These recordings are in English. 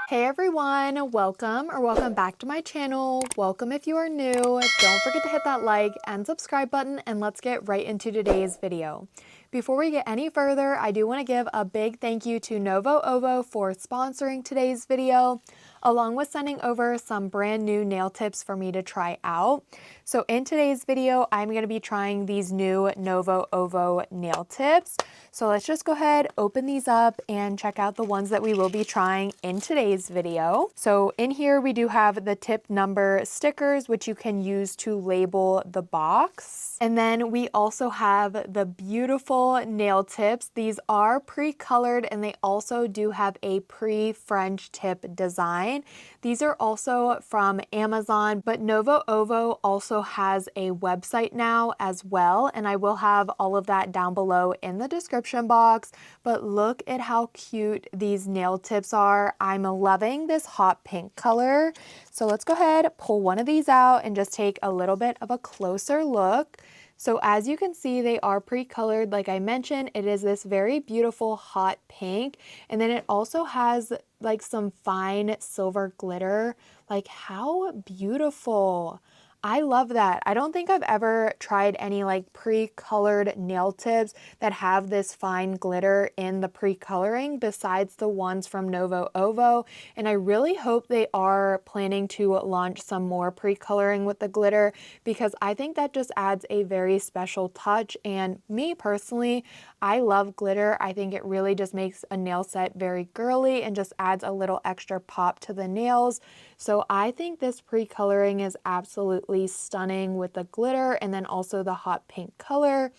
Hey everyone, welcome back to my channel. Welcome if you are new. Don't forget to hit that like and subscribe button, and let's get right into today's video. Before we get any further, I do want to give a big thank you to Novo Ovo for sponsoring today's video, along with sending over some brand new nail tips for me to try out. So in today's video, I'm going to be trying these new Novo Ovo nail tips. So let's just go ahead, open these up, and check out the ones that we will be trying in today's video. So in here we do have the tip number stickers, which you can use to label the box. And then we also have the beautiful nail tips. These are pre-colored and they also do have a pre-French tip design. These are also from Amazon, but Novo Ovo also has a website now as well, and I will have all of that down below in the description box. But look at how cute these nail tips are. I'm loving this hot pink color. So let's go ahead, pull one of these out and just take a little bit of a closer look. So as you can see, they are pre-colored. Like I mentioned, it is this very beautiful hot pink. And then it also has like some fine silver glitter. Like how beautiful. I love that. I don't think I've ever tried any like pre-colored nail tips that have this fine glitter in the pre-coloring besides the ones from Novo Ovo. And I really hope they are planning to launch some more pre-coloring with the glitter, because I think that just adds a very special touch. And me personally, I love glitter. I think it really just makes a nail set very girly and just adds a little extra pop to the nails. So I think this pre-coloring is absolutely stunning with the glitter and then also the hot pink color.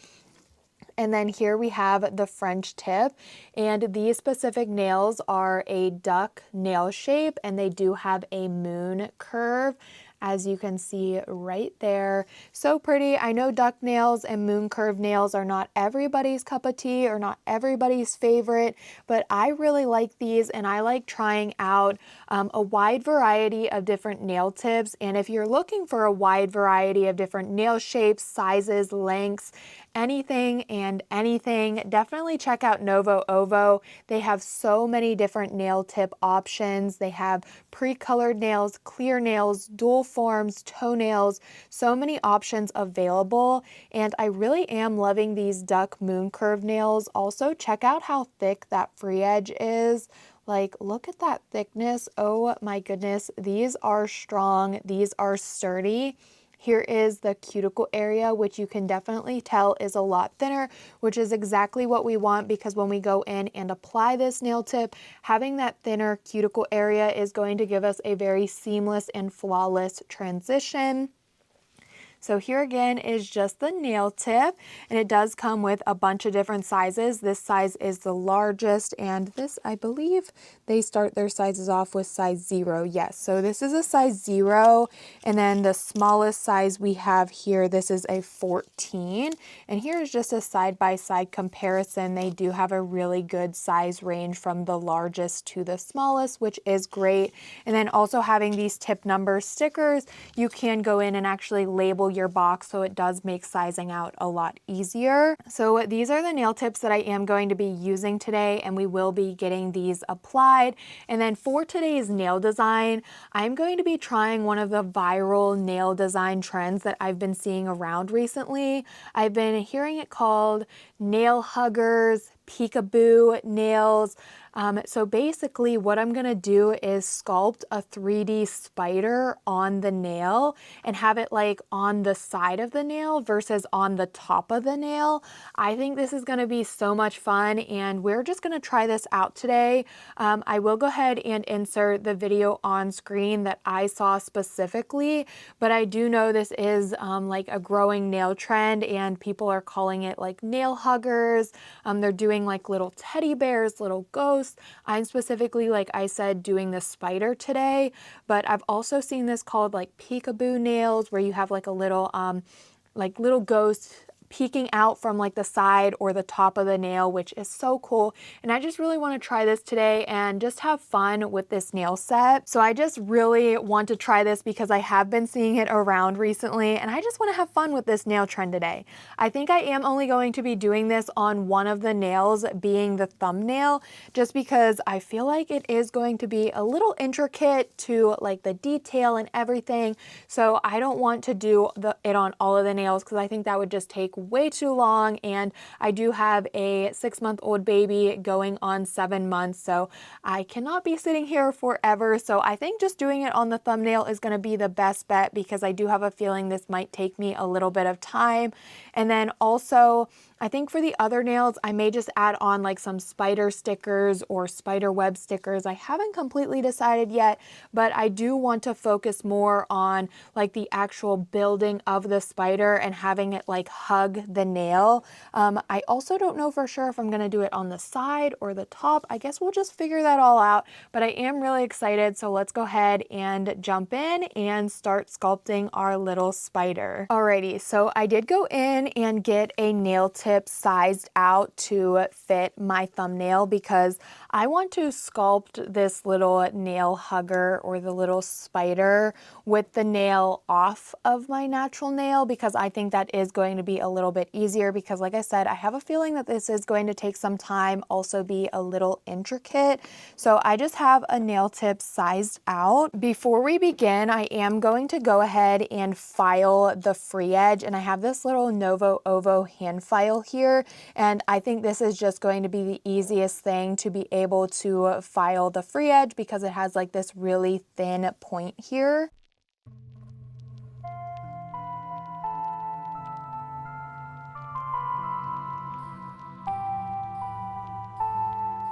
And then here we have the French tip, and these specific nails are a duck nail shape and they do have a moon curve, as you can see right there. So pretty. I know duck nails and moon curve nails are not everybody's cup of tea or not everybody's favorite, but I really like these and I like trying out a wide variety of different nail tips. And if you're looking for a wide variety of different nail shapes, sizes, lengths, anything and anything, definitely check out Novo Ovo. They have so many different nail tip options. They have pre-colored nails, clear nails, dual forms, toenails, so many options available. And I really am loving these duck moon curve nails. Also, check out how thick that free edge is. Like, look at that thickness. Oh my goodness. These are strong. These are sturdy. Here is the cuticle area, which you can definitely tell is a lot thinner, which is exactly what we want, because when we go in and apply this nail tip, having that thinner cuticle area is going to give us a very seamless and flawless transition. So here again is just the nail tip, and it does come with a bunch of different sizes. This size is the largest, and this, I believe they start their sizes off with size 0. Yes, so this is a size 0, and then the smallest size we have here, this is a 14. And here is just a side-by-side comparison. They do have a really good size range from the largest to the smallest, which is great. And then also having these tip number stickers, you can go in and actually label your box, so it does make sizing out a lot easier. So these are the nail tips that I am going to be using today, and we will be getting these applied. And then for today's nail design, I'm going to be trying one of the viral nail design trends that I've been seeing around recently. I've been hearing it called nail huggers, peekaboo nails. So basically what I'm gonna do is sculpt a 3D spider on the nail and have it like on the side of the nail versus on the top of the nail. I think this is gonna be so much fun, and we're just gonna try this out today. I will go ahead and insert the video on screen that I saw specifically, but I do know this is like a growing nail trend, and people are calling it like nail huggers. They're doing like little teddy bears, little ghosts. I'm specifically, like I said, doing the spider today, but I've also seen this called like peekaboo nails, where you have like a little little ghost peeking out from like the side or the top of the nail, which is so cool. And I just really want to try this today and just have fun with this nail set. So I just really want to try this because I have been seeing it around recently, and I just want to have fun with this nail trend today. I think I am only going to be doing this on one of the nails, being the thumbnail, just because I feel like it is going to be a little intricate to like the detail and everything. So I don't want to do it on all of the nails because I think that would just take way too long, and I do have a 6-month-old baby going on 7 months, so I cannot be sitting here forever. So I think just doing it on the thumbnail is going to be the best bet because I do have a feeling this might take me a little bit of time. And then also, I think for the other nails, I may just add on like some spider stickers or spider web stickers. I haven't completely decided yet, but I do want to focus more on like the actual building of the spider and having it like hug the nail. I also don't know for sure if I'm going to do it on the side or the top. I guess we'll just figure that all out, but I am really excited. So let's go ahead and jump in and start sculpting our little spider. Alrighty, so I did go in and get a nail tip sized out to fit my thumbnail because I want to sculpt this little nail hugger or the little spider with the nail off of my natural nail, because I think that is going to be a little bit easier because like I said, I have a feeling that this is going to take some time, also be a little intricate. So I just have a nail tip sized out. Before we begin, I am going to go ahead and file the free edge, and I have this little Novo Ovo hand file here, and I think this is just going to be the easiest thing to be able to file the free edge because it has like this really thin point here.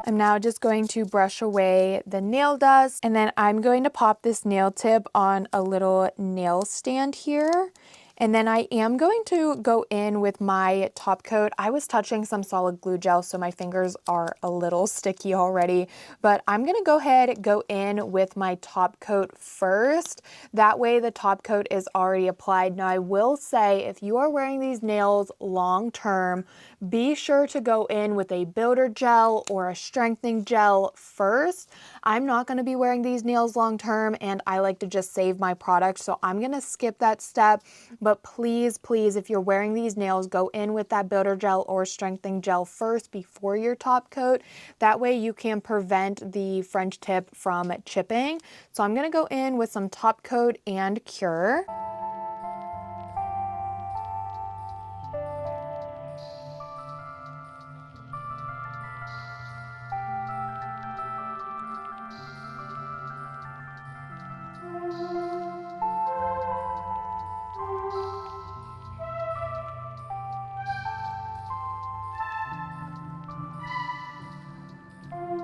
I'm now just going to brush away the nail dust, and then I'm going to pop this nail tip on a little nail stand here. And then I am going to go in with my top coat. I was touching some solid glue gel, so my fingers are a little sticky already, but I'm gonna go ahead, go in with my top coat first. That way the top coat is already applied. Now I will say, if you are wearing these nails long term, be sure to go in with a builder gel or a strengthening gel first. I'm not gonna be wearing these nails long term, and I like to just save my product, so I'm gonna skip that step. But please, please, if you're wearing these nails, go in with that builder gel or strengthening gel first before your top coat. That way you can prevent the French tip from chipping. So I'm gonna go in with some top coat and cure.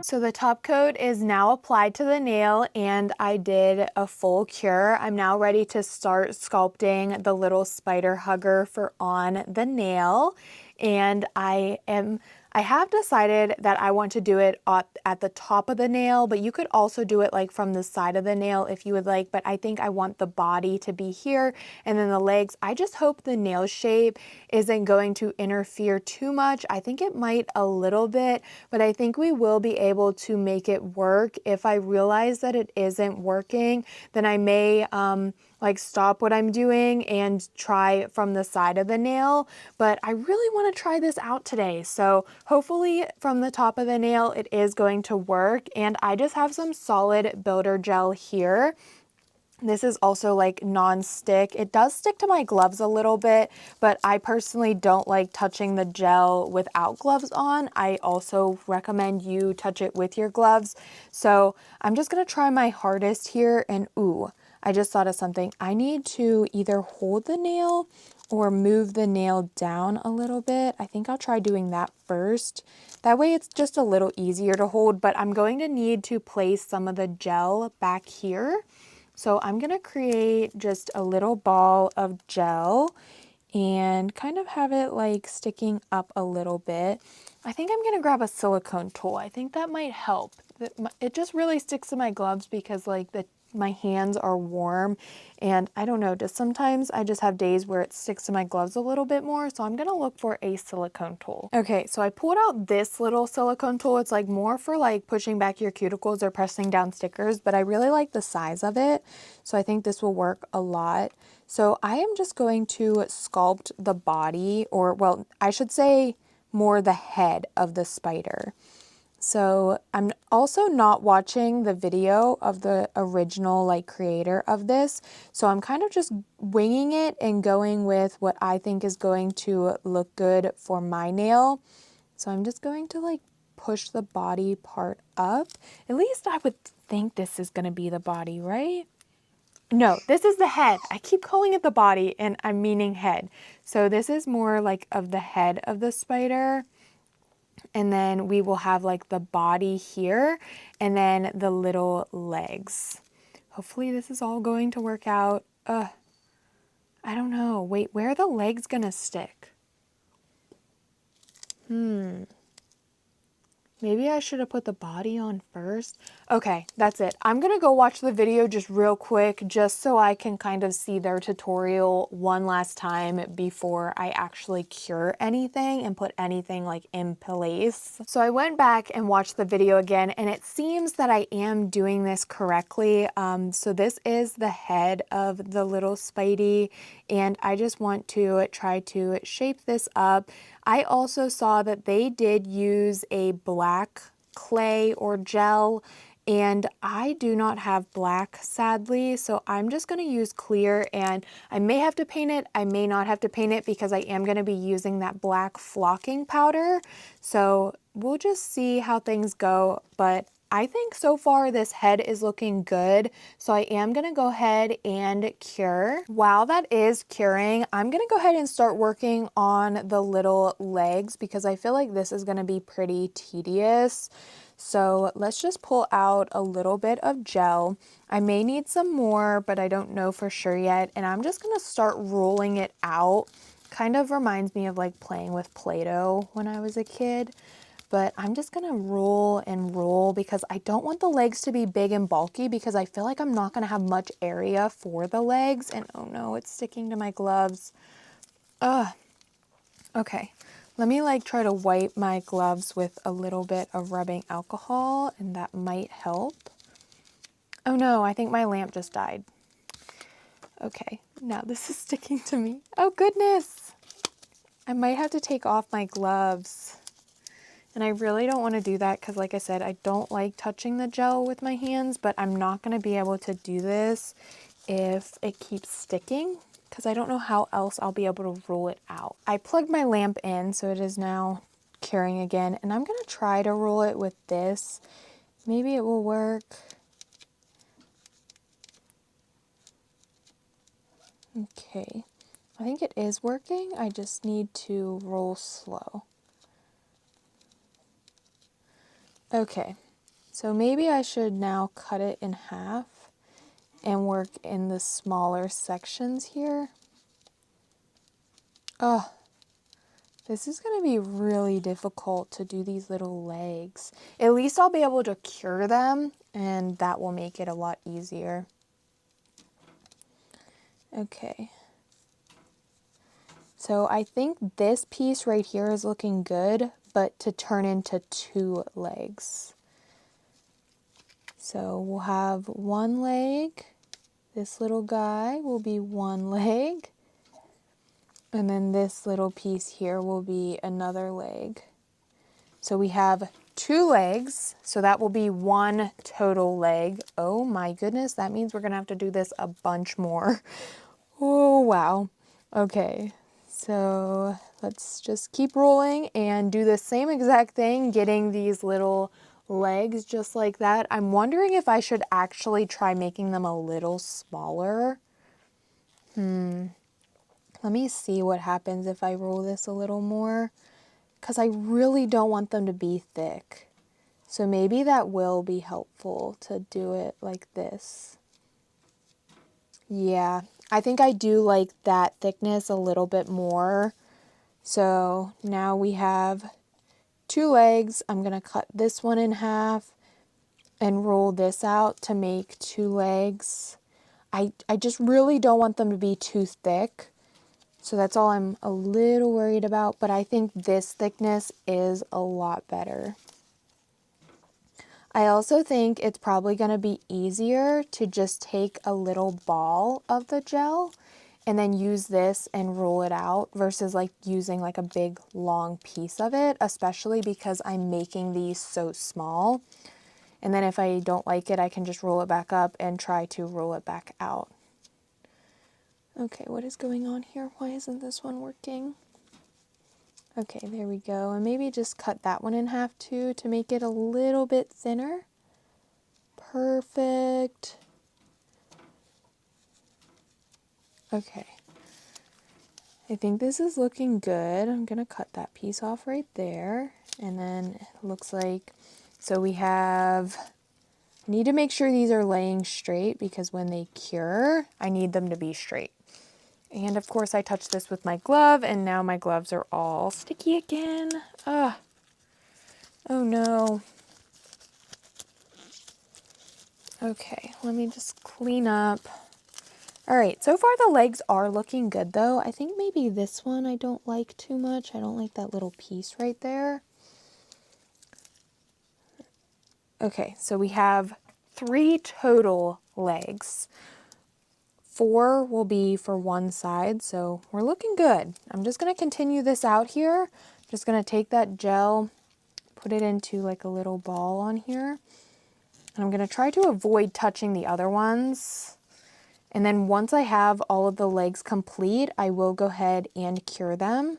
So the top coat is now applied to the nail, and I did a full cure. I'm now ready to start sculpting the little spider hugger for on the nail. And I have decided that I want to do it at the top of the nail, but you could also do it like from the side of the nail if you would like, but I think I want the body to be here and then the legs. I just hope the nail shape isn't going to interfere too much. I think it might a little bit, but I think we will be able to make it work. If I realize that it isn't working, then I may like stop what I'm doing and try from the side of the nail, but I really want to try this out today. So hopefully from the top of the nail, it is going to work. And I just have some solid builder gel here. This is also like non-stick. It does stick to my gloves a little bit, but I personally don't like touching the gel without gloves on. I also recommend you touch it with your gloves. So I'm just gonna try my hardest here, and ooh, I just thought of something. I need to either hold the nail or move the nail down a little bit. I think I'll try doing that first. That way it's just a little easier to hold, but I'm going to need to place some of the gel back here. So I'm gonna create just a little ball of gel and kind of have it like sticking up a little bit. I think I'm gonna grab a silicone tool. I think that might help. It just really sticks to my gloves because like my hands are warm, and I don't know, just sometimes I just have days where it sticks to my gloves a little bit more, so I'm gonna look for a silicone tool. Okay, so I pulled out this little silicone tool. It's like more for like pushing back your cuticles or pressing down stickers, but I really like the size of it, so I think this will work a lot. So I am just going to sculpt the body, or well, I should say more the head of the spider. So I'm also not watching the video of the original like creator of this. So I'm kind of just winging it and going with what I think is going to look good for my nail. So I'm just going to like push the body part up. At least I would think this is going to be the body, right? No, this is the head. I keep calling it the body and I'm meaning head. So this is more like of the head of the spider. And then we will have like the body here and then the little legs. Hopefully this is all going to work out. I don't know. Wait, where are the legs gonna stick? Maybe I should have put the body on first. Okay, that's it. I'm gonna go watch the video just real quick, just so I can kind of see their tutorial one last time before I actually cure anything and put anything like in place. So I went back and watched the video again, and it seems that I am doing this correctly. So this is the head of the little Spidey, and I just want to try to shape this up. I also saw that they did use a black clay or gel, and I do not have black, sadly, so I'm just going to use clear, and I may have to paint it, I may not have to paint it because I am going to be using that black flocking powder, so we'll just see how things go, but I think so far this head is looking good, so I am going to go ahead and cure. While that is curing, I'm going to go ahead and start working on the little legs because I feel like this is going to be pretty tedious. So let's just pull out a little bit of gel. I may need some more, but I don't know for sure yet, and I'm just going to start rolling it out. Kind of reminds me of like playing with Play-Doh when I was a kid. But I'm just gonna roll and roll because I don't want the legs to be big and bulky because I feel like I'm not gonna have much area for the legs. And oh no, it's sticking to my gloves. Okay, let me like try to wipe my gloves with a little bit of rubbing alcohol and that might help. Oh no, I think my lamp just died. Okay, now this is sticking to me. Oh goodness, I might have to take off my gloves. And I really don't want to do that because like I said, I don't like touching the gel with my hands, but I'm not going to be able to do this if it keeps sticking because I don't know how else I'll be able to roll it out. I plugged my lamp in, so it is now curing again, and I'm going to try to roll it with this. Maybe it will work. Okay, I think it is working. I just need to roll slow. Okay, so maybe I should now cut it in half and work in the smaller sections here. Oh, this is going to be really difficult to do these little legs. At least I'll be able to cure them, and that will make it a lot easier. Okay. So I think this piece right here is looking good, but to turn into 2 legs. So we'll have 1 leg. This little guy will be 1 leg. And then this little piece here will be another leg. So we have 2 legs, so that will be 1 total leg. Oh my goodness, that means we're gonna have to do this a bunch more. Oh wow. Okay, so let's just keep rolling and do the same exact thing, getting these little legs just like that. I'm wondering if I should actually try making them a little smaller. Let me see what happens if I roll this a little more, because I really don't want them to be thick. So maybe that will be helpful to do it like this. Yeah, I think I do like that thickness a little bit more. So now we have 2 legs. I'm going to cut this one in half. and roll this out to make 2 legs. I just really don't want them to be too thick. So that's all I'm a little worried about, but I think this thickness is a lot better. I also think it's probably going to be easier to just take a little ball of the gel and then use this and roll it out versus like using like a big long piece of it, especially because I'm making these so small. And then if I don't like it, I can just roll it back up and try to roll it back out. Okay, what is going on here? Why isn't this one working? Okay, there we go. And maybe just cut that one in half too to make it a little bit thinner. Perfect. Okay. I think this is looking good. I'm going to cut that piece off right there. And then it looks like, so we have, I need to make sure these are laying straight because when they cure, I need them to be straight. And of course I touched this with my glove and now my gloves are all sticky again. Ugh. Oh no. Okay, let me just clean up. All right, so far the legs are looking good though. I think maybe this one I don't like too much. I don't like that little piece right there. Okay, so we have 3 total legs. 4 will be for one side, so we're looking good. I'm just going to continue this out here. I'm just going to take that gel, put it into like a little ball on here. And I'm going to try to avoid touching the other ones. And then once I have all of the legs complete, I will go ahead and cure them.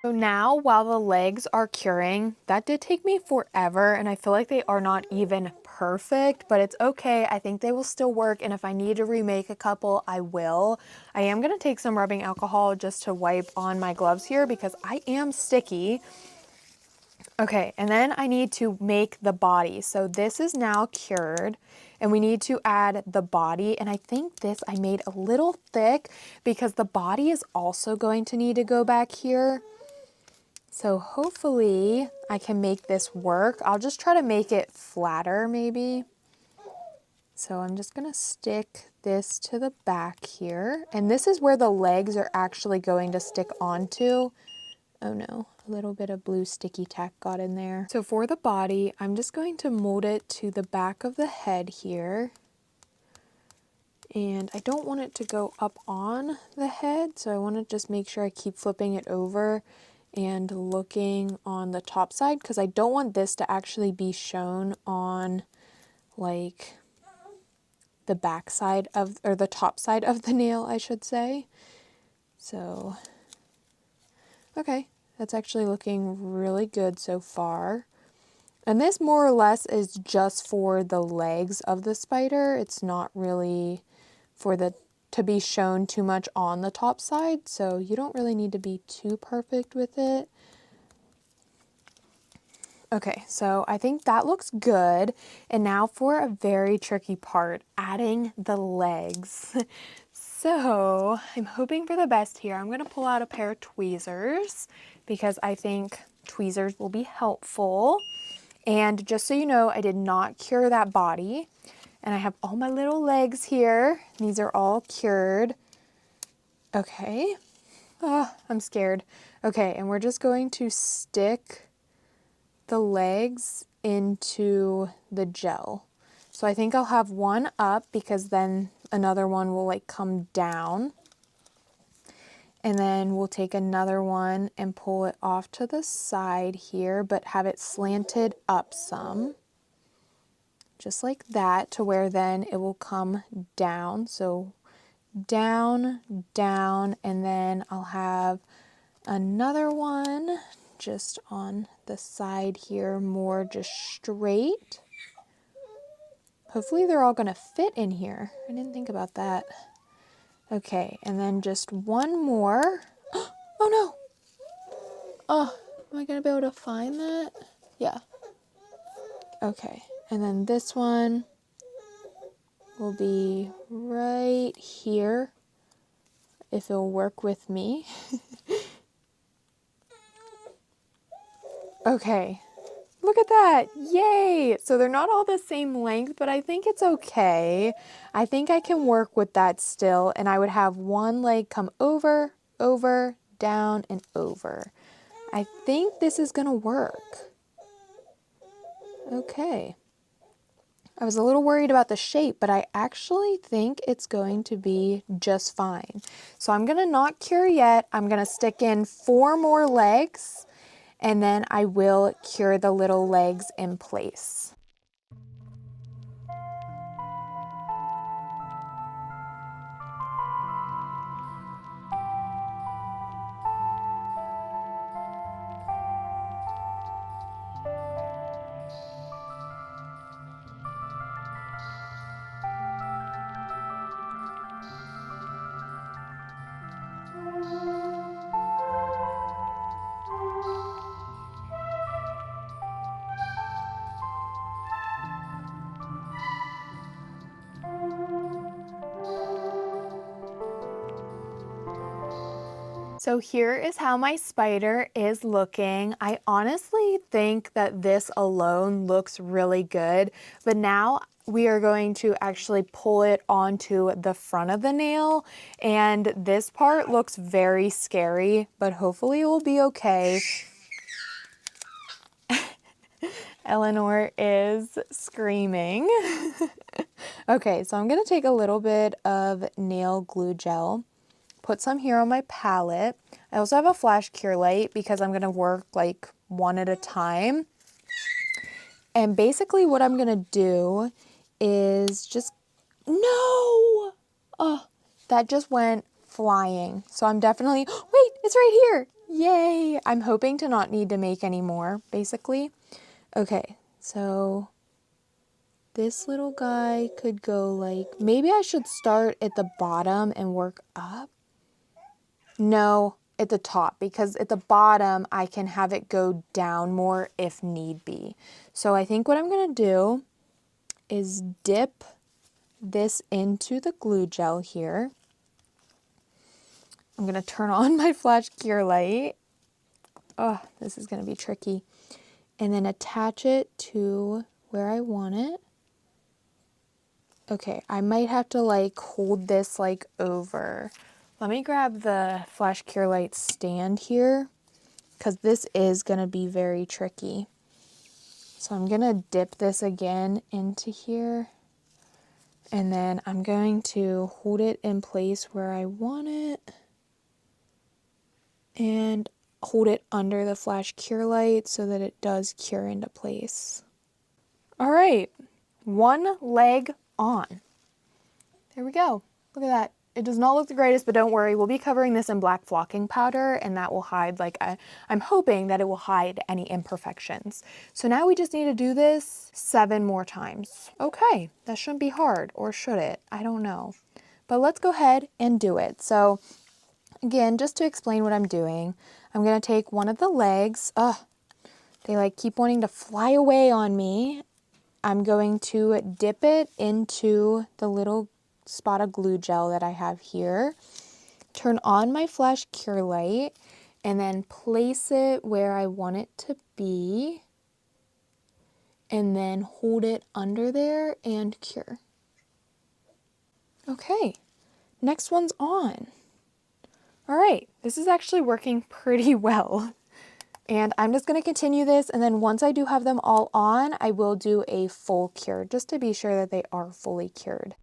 So now while the legs are curing, that did take me forever and I feel like they are not even perfect, but it's okay. I think they will still work, and if I need to remake a couple, I will. I am going to take some rubbing alcohol just to wipe on my gloves here because I am sticky. Okay, and then I need to make the body. So this is now cured and we need to add the body. And I think this I made a little thick because the body is also going to need to go back here. So hopefully I can make this work. I'll just try to make it flatter maybe. So I'm just gonna stick this to the back here. And this is where the legs are actually going to stick onto. Oh no, a little bit of blue sticky tack got in there. So for the body, I'm just going to mold it to the back of the head here. And I don't want it to go up on the head, so I want to just make sure I keep flipping it over and looking on the top side because I don't want this to actually be shown on like the back side of, or the top side of the nail, I should say. So, okay, that's actually looking really good so far. And this more or less is just for the legs of the spider. It's not really for the to be shown too much on the top side, so you don't really need to be too perfect with it. Okay, so I think that looks good. And now for a very tricky part, adding the legs. So I'm hoping for the best here. I'm gonna pull out a pair of tweezers because I think tweezers will be helpful. And just so you know, I did not cure that body. And I have all my little legs here. These are all cured. Okay. Oh, I'm scared. Okay, and we're just going to stick the legs into the gel. So I think I'll have one up because then another one will like come down. And then we'll take another one and pull it off to the side here, but have it slanted up some. Just like that, to where then it will come down. So down, down, and then I'll have another one just on the side here, more just straight. Hopefully they're all gonna fit in here. I didn't think about that. Okay, and then just one more. Oh no! Oh, am I gonna be able to find that? Yeah. Okay, and then this one will be right here, if it'll work with me. Okay, look at that, yay! So they're not all the same length, but I think it's okay. I think I can work with that still, and I would have one leg come over, over, down, and over. I think this is gonna work. Okay. I was a little worried about the shape, but I actually think it's going to be just fine. So I'm gonna not cure yet. I'm gonna stick in 4 more legs, and then I will cure the little legs in place. So here is how my spider is looking. I honestly think that this alone looks really good, but now we are going to actually pull it onto the front of the nail, and this part looks very scary, but hopefully it will be okay. Eleanor is screaming. Okay, so I'm gonna take a little bit of nail glue gel, put some here on my palette. I also have a flash cure light because I'm gonna work like one at a time. And basically what I'm gonna do is just, no! Oh, that just went flying. So I'm definitely, wait, it's right here. Yay! I'm hoping to not need to make any more, basically. Okay, so this little guy could go like, maybe I should start at the bottom and work up. No, at the top, because at the bottom I can have it go down more if need be. So I think what I'm gonna do is dip this into the glue gel here. I'm gonna turn on my flash cure light. Oh, this is gonna be tricky. And then attach it to where I want it. Okay, I might have to like hold this like over. Let me grab the flash cure light stand here, because this is gonna be very tricky. So I'm gonna dip this again into here, and then I'm going to hold it in place where I want it and hold it under the flash cure light so that it does cure into place. All right, one leg on. There we go. Look at that. It does not look the greatest, but don't worry. We'll be covering this in black flocking powder, and that will hide, I'm hoping that it will hide any imperfections. So now we just need to do this 7 more times. Okay, that shouldn't be hard, or should it? I don't know. but let's go ahead and do it. So again, just to explain what I'm doing, I'm going to take one of the legs. They like keep wanting to fly away on me. I'm going to dip it into the little spot of glue gel that I have here. Turn on my flash cure light and then place it where I want it to be. And then hold it under there and cure. Okay, next one's on. All right, this is actually working pretty well. And I'm just going to continue this, and then once I do have them all on, I will do a full cure just to be sure that they are fully cured.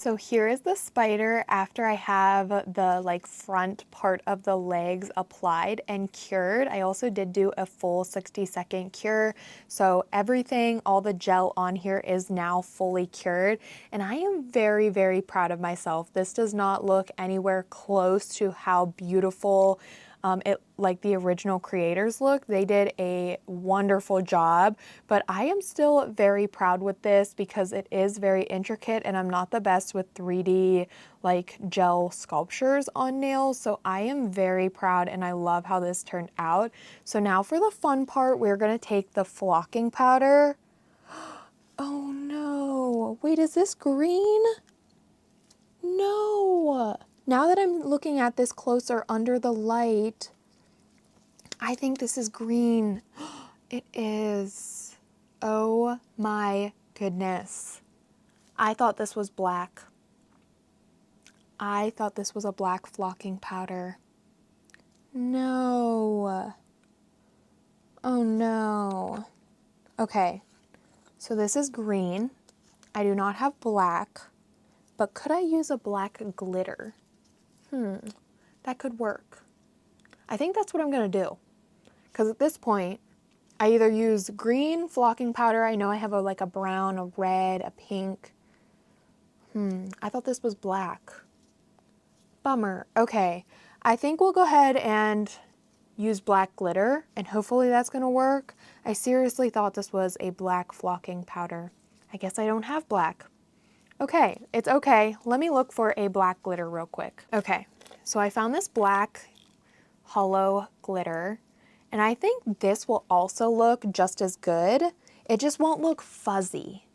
So here is the spider after I have the front part of the legs applied and cured. I also did do a full 60-second cure. So everything, all the gel on here is now fully cured. And I am very, very proud of myself. This does not look anywhere close to how beautiful like the original creators look. They did a wonderful job, but I am still very proud with this because it is very intricate and I'm not the best with 3D like gel sculptures on nails. So I am very proud and I love how this turned out. So now for the fun part, we're going to take the flocking powder. Oh no, wait, is this green? No. Now that I'm looking at this closer under the light, I think this is green. It is. Oh my goodness. I thought this was black. I thought this was a black flocking powder. No. Oh no. Okay, so this is green. I do not have black, but could I use a black glitter? That could work. I think that's what I'm going to do. Because at this point, I either use green flocking powder. I know I have like a brown, a red, a pink. I thought this was black. Bummer. Okay, I think we'll go ahead and use black glitter and hopefully that's going to work. I seriously thought this was a black flocking powder. I guess I don't have black. Okay, it's okay. Let me look for a black glitter real quick. Okay, so I found this black hollow glitter, and I think this will also look just as good. It just won't look fuzzy.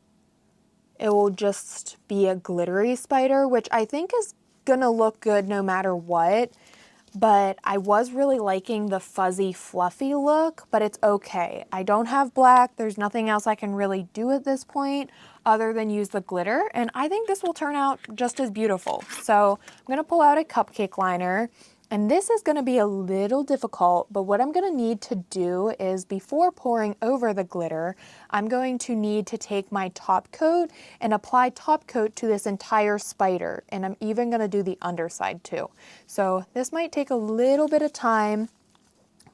It will just be a glittery spider, which I think is gonna look good no matter what. But I was really liking the fuzzy, fluffy look, but it's okay. I don't have black. There's nothing else I can really do at this point other than use the glitter, and I think this will turn out just as beautiful. So I'm gonna pull out a cupcake liner, and this is gonna be a little difficult, but what I'm gonna need to do is before pouring over the glitter, I'm going to need to take my top coat and apply top coat to this entire spider, and I'm even gonna do the underside too. So this might take a little bit of time,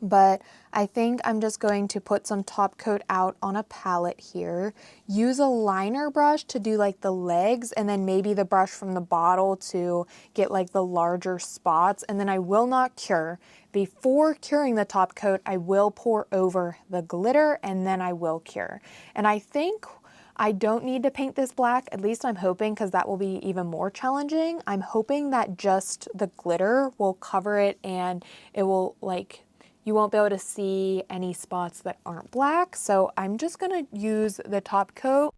but I think I'm just going to put some top coat out on a palette here. Use a liner brush to do like the legs, and then maybe the brush from the bottle to get like the larger spots. And then I will not cure. Before curing the top coat, I will pour over the glitter and then I will cure. And I think I don't need to paint this black, at least I'm hoping, because that will be even more challenging. I'm hoping that just the glitter will cover it and it will you won't be able to see any spots that aren't black. So I'm just gonna use the top coat.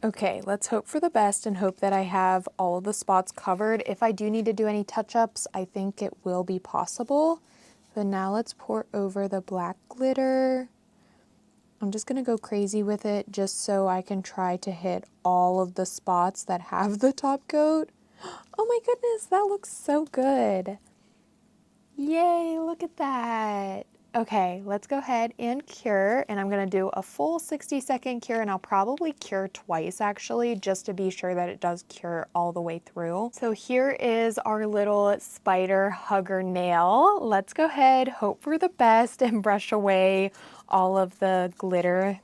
Okay, let's hope for the best and hope that I have all of the spots covered. If I do need to do any touch-ups, I think it will be possible. But now let's pour over the black glitter. I'm just gonna go crazy with it just so I can try to hit all of the spots that have the top coat. Oh my goodness, that looks so good. Yay, look at that. Okay, let's go ahead and cure, and I'm gonna do a full 60-second cure, and I'll probably cure twice actually, just to be sure that it does cure all the way through. So here is our little spider hugger nail. Let's go ahead, hope for the best, and brush away all of the glitter,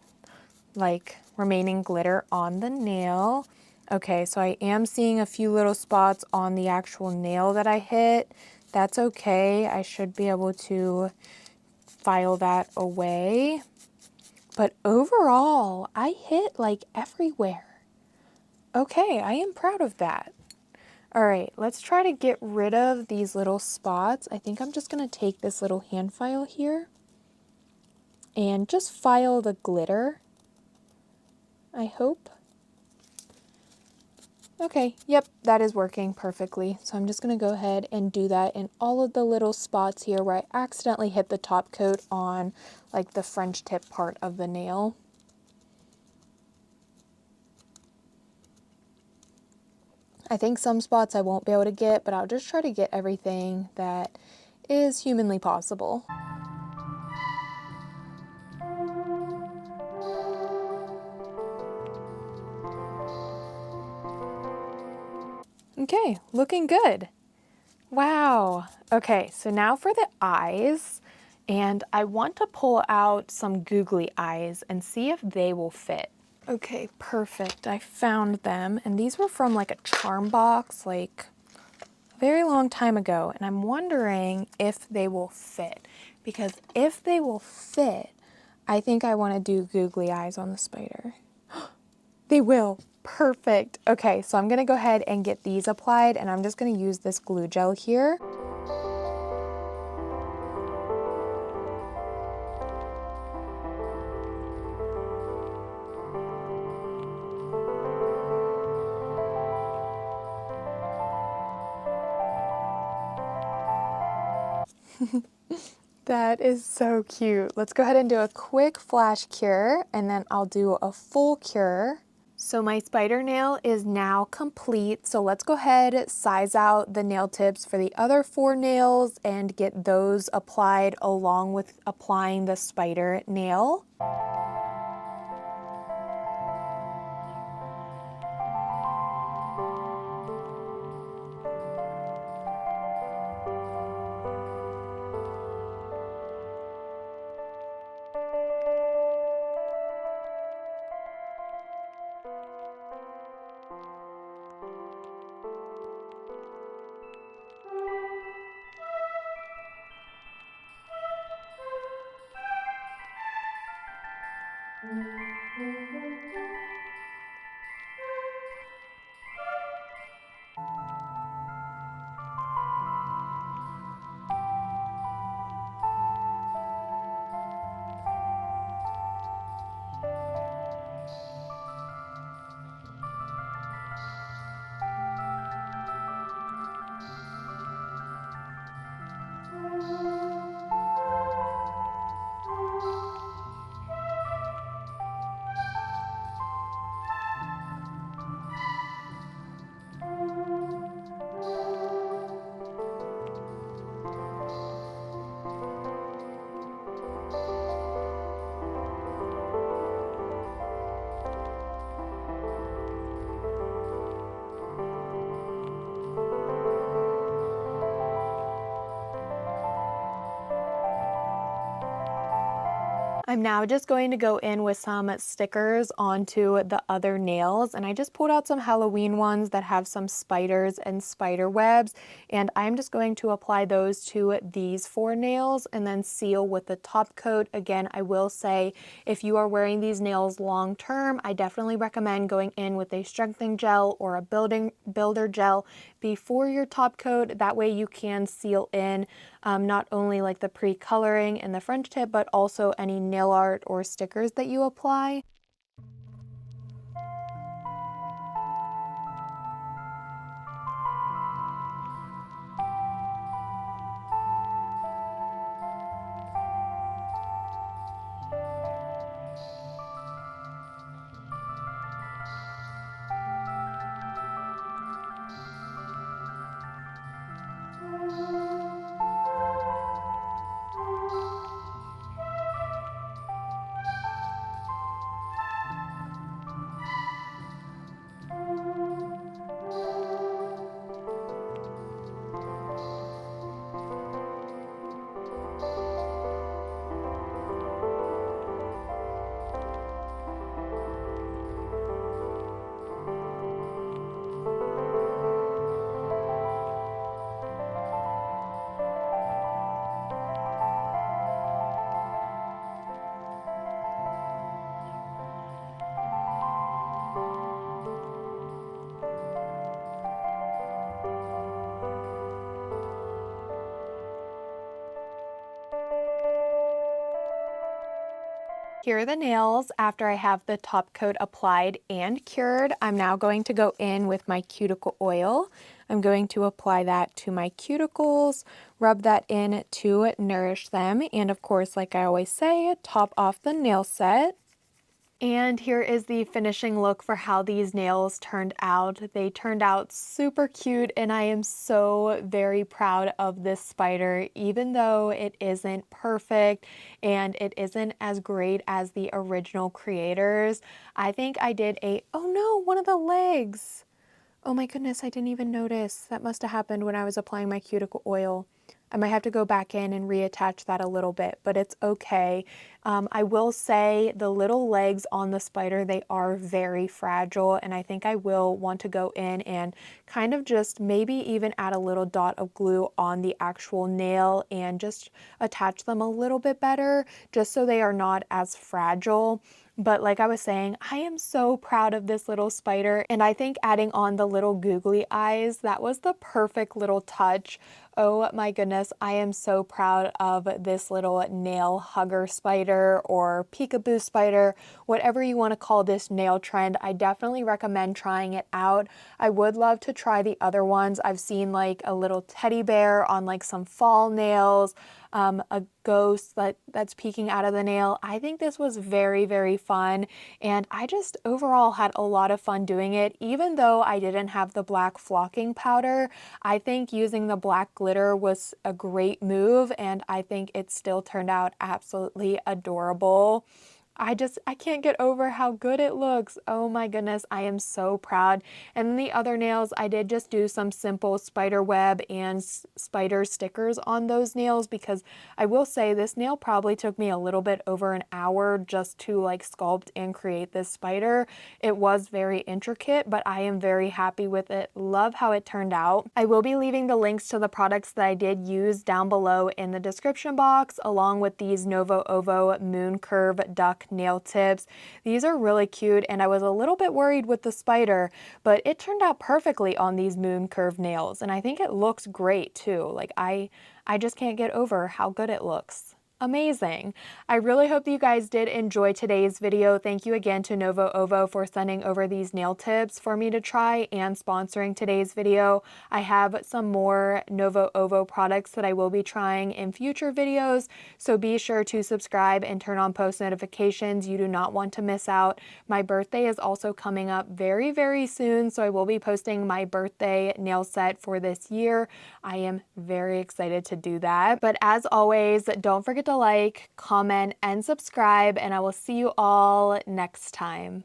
like remaining glitter on the nail. Okay, so I am seeing a few little spots on the actual nail that I hit. That's okay, I should be able to file that away. But overall, I hit like everywhere. Okay, I am proud of that. All right, let's try to get rid of these little spots. I think I'm just gonna take this little hand file here and just file the glitter, I hope. Okay, yep, that is working perfectly. So I'm just gonna go ahead and do that in all of the little spots here where I accidentally hit the top coat on like the French tip part of the nail. I think some spots I won't be able to get, but I'll just try to get everything that is humanly possible. Okay, looking good. Wow. Okay, so now for the eyes, and I want to pull out some googly eyes and see if they will fit. Okay, perfect. I found them, and these were from like a charm box like a very long time ago, and I'm wondering if they will fit, because if they will fit, I think I want to do googly eyes on the spider. They will. Perfect. Okay, so I'm gonna go ahead and get these applied, and I'm just gonna use this glue gel here. That is so cute. Let's go ahead and do a quick flash cure, and then I'll do a full cure. So my spider nail is now complete. So let's go ahead, size out the nail tips for the other 4 nails and get those applied along with applying the spider nail. I'm now just going to go in with some stickers onto the other nails, and I just pulled out some Halloween ones that have some spiders and spider webs, and I'm just going to apply those to these 4 nails and then seal with the top coat. Again, I will say if you are wearing these nails long term, I definitely recommend going in with a strengthening gel or a builder gel before your top coat. That way you can seal in not only like the pre-coloring in the French tip, but also any nail art or stickers that you apply. Here are the nails after I have the top coat applied and cured. I'm now going to go in with my cuticle oil. I'm going to apply that to my cuticles, rub that in to nourish them, and of course, like I always say, top off the nail set. And here is the finishing look for how these nails turned out. They turned out super cute, and I am so very proud of this spider, even though it isn't perfect and it isn't as great as the original creators. I think I did oh no, one of the legs. Oh my goodness, I didn't even notice. That must have happened when I was applying my cuticle oil. I might have to go back in and reattach that a little bit, but it's okay. I will say the little legs on the spider, they are very fragile, and I think I will want to go in and kind of just maybe even add a little dot of glue on the actual nail and just attach them a little bit better, just so they are not as fragile. But like I was saying, I am so proud of this little spider, and I think adding on the little googly eyes, that was the perfect little touch. Oh my goodness, I am so proud of this little nail hugger spider or peekaboo spider, whatever you want to call this nail trend. I definitely recommend trying it out. I would love to try the other ones. I've seen like a little teddy bear on like some fall nails, a ghost that's peeking out of the nail. I think this was very, very fun, and I just overall had a lot of fun doing it. Even though I didn't have the black flocking powder, I think using the black glitter was a great move, and I think it still turned out absolutely adorable. I can't get over how good it looks. Oh my goodness, I am so proud. And then the other nails, I did just do some simple spider web and spider stickers on those nails, because I will say this nail probably took me a little bit over an hour just to like sculpt and create this spider. It was very intricate, but I am very happy with it. Love how it turned out. I will be leaving the links to the products that I did use down below in the description box, along with these Novo Ovo Moon Curve Duck nail tips. These are really cute, and I was a little bit worried with the spider, but it turned out perfectly on these moon curve nails, and I think it looks great too. Like I just can't get over how good it looks. Amazing. I really hope that you guys did enjoy today's video. Thank you again to Novo Ovo for sending over these nail tips for me to try and sponsoring today's video. I have some more Novo Ovo products that I will be trying in future videos, so be sure to subscribe and turn on post notifications. You do not want to miss out. My birthday is also coming up very, very soon, so I will be posting my birthday nail set for this year. I am very excited to do that. But as always, don't forget to like, comment, and subscribe, and I will see you all next time.